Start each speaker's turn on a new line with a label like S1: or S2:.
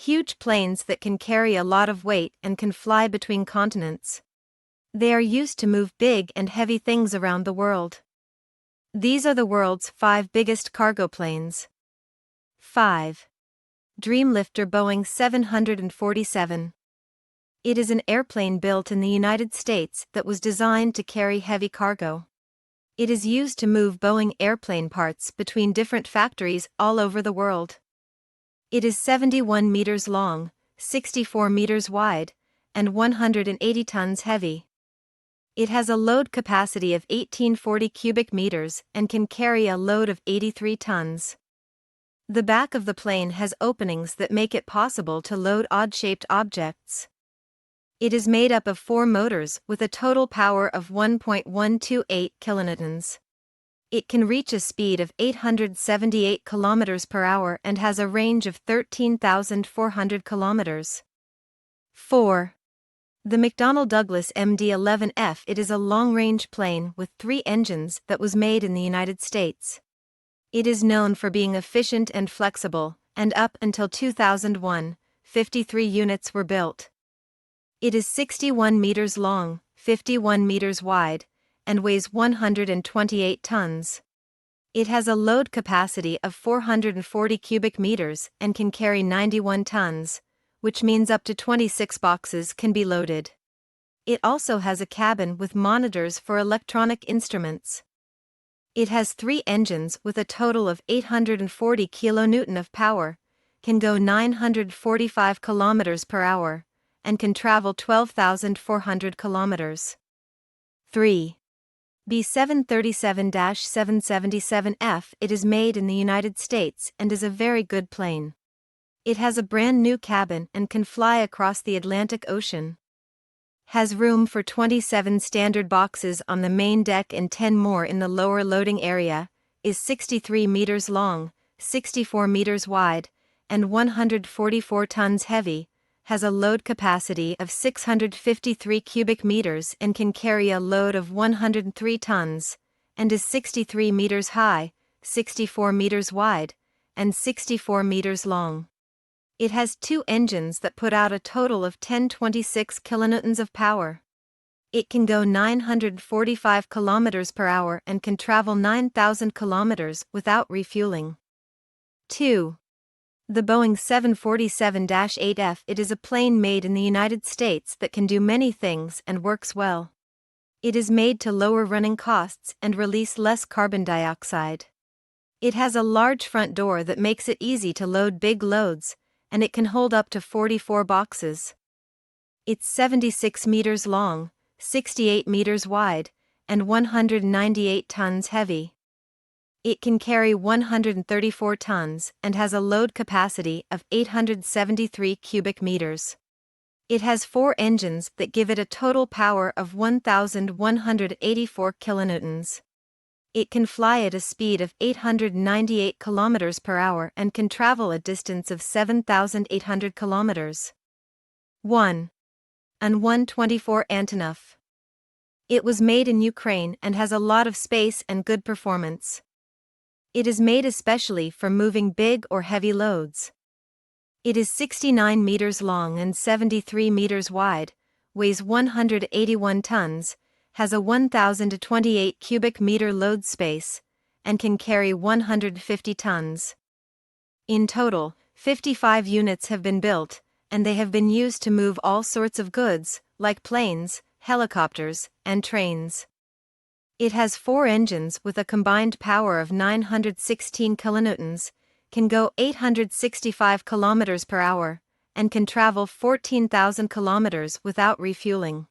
S1: Huge planes that can carry a lot of weight and can fly between continents. They are used to move big and heavy things around the world. These are the world's 5 biggest cargo planes. 5. Dreamlifter Boeing 747. It is an airplane built in the United States that was designed to carry heavy cargo. It is used to move Boeing airplane parts between different factories all over the world. It is 71 meters long, 64 meters wide, and 180 tons heavy. It has a load capacity of 1840 cubic meters and can carry a load of 83 tons. The back of the plane has openings that make it possible to load odd-shaped objects. It is made up of 4 motors with a total power of 1.128 kilonewtons. It can reach a speed of 878 km per hour and has a range of 13,400 kilometers. 4. The McDonnell Douglas MD-11F. It is a long-range plane with 3 engines that was made in the United States. It is known for being efficient and flexible, and up until 2001, 53 units were built. It is 61 meters long, 51 meters wide, and weighs 128 tons. It has a load capacity of 440 cubic meters and can carry 91 tons, which means up to 26 boxes can be loaded. It also has a cabin with monitors for electronic instruments. It has 3 engines with a total of 840 kilonewton of power, can go 945 kilometers per hour, and can travel 12,400 kilometers. 3. B737-777F. It is made in the United States and is a very good plane. It has a brand new cabin and can fly across the Atlantic Ocean. Has room for 27 standard boxes on the main deck and 10 more in the lower loading area, is 63 meters long, 64 meters wide, and 144 tons heavy, has a load capacity of 653 cubic meters and can carry a load of 103 tons, and is 63 meters high, 64 meters wide, and 64 meters long. It has 2 engines that put out a total of 1026 kilonewtons of power. It can go 945 kilometers per hour and can travel 9,000 kilometers without refueling. 2. The Boeing 747-8F. It is a plane made in the United States that can do many things and works well. It is made to lower running costs and release less carbon dioxide. It has a large front door that makes it easy to load big loads, and it can hold up to 44 boxes. It's 76 meters long, 68 meters wide, and 198 tons heavy. It can carry 134 tons and has a load capacity of 873 cubic meters. It has 4 engines that give it a total power of 1,184 kilonewtons. It can fly at a speed of 898 kilometers per hour and can travel a distance of 7,800 kilometers. 1. An-124 Antanov. It was made in Ukraine and has a lot of space and good performance. It is made especially for moving big or heavy loads. It is 69 meters long and 73 meters wide, weighs 181 tons, has a 1,028 cubic meter load space, and can carry 150 tons. In total, 55 units have been built, and they have been used to move all sorts of goods, like planes, helicopters, and trains. It has 4 engines with a combined power of 916 kilonewtons, can go 865 kilometers per hour, and can travel 14,000 kilometers without refueling.